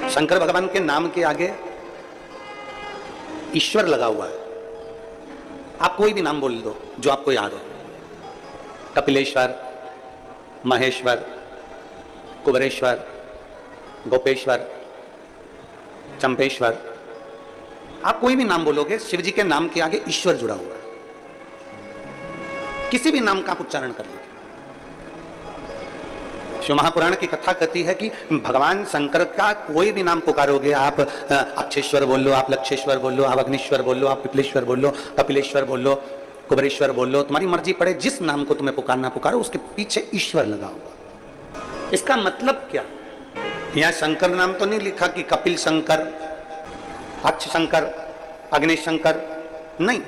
शंकर भगवान के नाम के आगे ईश्वर लगा हुआ है। आप कोई भी नाम बोल दो जो आपको याद हो, कपिलेश्वर, महेश्वर, कुबरेश्वर, गोपेश्वर, चंपेश्वर, आप कोई भी नाम बोलोगे, शिव जी के नाम के आगे ईश्वर जुड़ा हुआ है। किसी भी नाम का आप उच्चारण कर लीजिए। शिव महापुराण की कथा कहती है कि भगवान शंकर का कोई भी नाम पुकारोगे, आप अक्षेश्वर बोल लो, आप लक्षेश्वर बोल लो, आप अग्निश्वर बोल लो, आप पिपलेश्वर बोल लो, कपिलेश्वर बोल लो, कुबरेश्वर बोल लो, तुम्हारी मर्जी पड़े, जिस नाम को तुम्हें पुकारना पुकारो, उसके पीछे ईश्वर लगा हुआ। इसका मतलब क्या? यहां शंकर नाम तो नहीं लिखा कि कपिल शंकर, अक्ष शंकर, अग्नि शंकर, नहीं।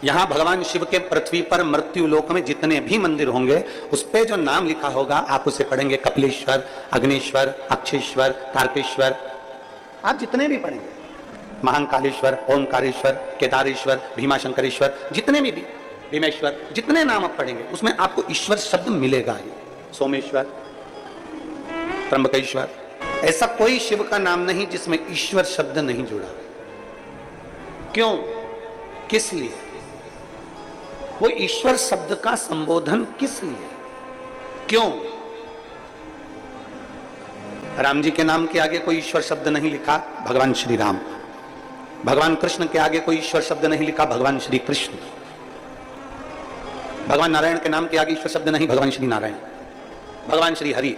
यहां भगवान शिव के पृथ्वी पर मृत्यु लोक में जितने भी मंदिर होंगे, उस पे जो नाम लिखा होगा आप उसे पढ़ेंगे कपिलेश्वर, अग्निश्वर, अक्षेश्वर, तारकेश्वर, आप जितने भी पढ़ेंगे, महाकालेश्वर, ओंकारेश्वर, केदारेश्वर, भीमाशंकरेश्वर, जितने भी भीमेश्वर, जितने नाम आप पढ़ेंगे उसमें आपको ईश्वर शब्द मिलेगा ही। सोमेश्वर, त्र्यंबकेश्वर, ऐसा कोई शिव का नाम नहीं जिसमें ईश्वर शब्द नहीं जुड़ा। क्यों? किस लिए? वो ईश्वर शब्द का संबोधन किस लिए? क्यों? राम जी के नाम के आगे कोई ईश्वर शब्द नहीं लिखा, भगवान श्री राम। भगवान कृष्ण के आगे कोई ईश्वर शब्द नहीं लिखा, भगवान श्री कृष्ण। भगवान नारायण के नाम के आगे ईश्वर शब्द नहीं, भगवान श्री नारायण। भगवान श्री हरि।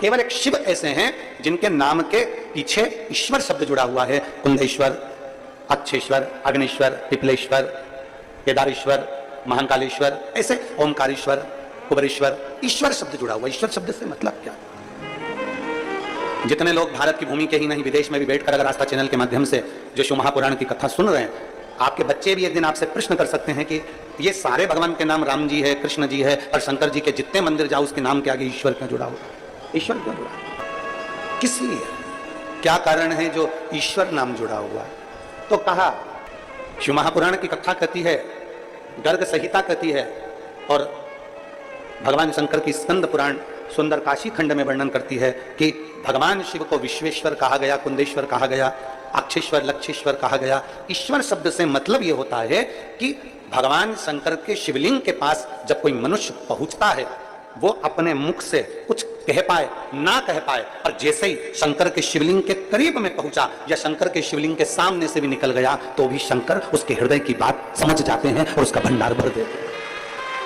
केवल एक शिव ऐसे हैं जिनके नाम के पीछे ईश्वर शब्द जुड़ा हुआ है। कुंदेश्वर, अक्षेश्वर, अग्निश्वर, पिपलेश्वर, केदारेश्वर, महाकालेश्वर, ऐसे ओंकारेश्वर, कुबरेश्वर, ईश्वर शब्द जुड़ा हुआ। ईश्वर शब्द से मतलब क्या? जितने लोग भारत की भूमि के ही नहीं विदेश में भी बैठकर अगर आस्था चैनल के माध्यम से जो शिव महापुराण की कथा सुन रहे हैं, आपके बच्चे भी एक दिन आपसे प्रश्न कर सकते हैं कि ये सारे भगवान के नाम राम जी है, कृष्ण जी है, और शंकर जी के जितने मंदिर जाओ उसके नाम के आगे ईश्वर क्यों जुड़ा हुआ? ईश्वर क्यों जुड़ा? किस लिए? क्या कारण है जो ईश्वर नाम जुड़ा हुआ है? तो कहा शिव महापुराण की कथा कहती है, गर्ग संहिता कहती है, और भगवान शंकर की स्कंद पुराण सुंदर काशी खंड में वर्णन करती है कि भगवान शिव को विश्वेश्वर कहा गया, कुंदेश्वर कहा गया, अक्षेश्वर, लक्षेश्वर कहा गया। ईश्वर शब्द से मतलब यह होता है कि भगवान शंकर के शिवलिंग के पास जब कोई मनुष्य पहुंचता है, वो अपने मुख से कुछ कह पाए ना कह पाए, और जैसे ही शंकर के शिवलिंग के करीब में पहुंचा या शंकर के शिवलिंग के सामने से भी निकल गया, तो भी शंकर उसके हृदय की बात समझ जाते हैं और उसका भंडार भर देते हैं।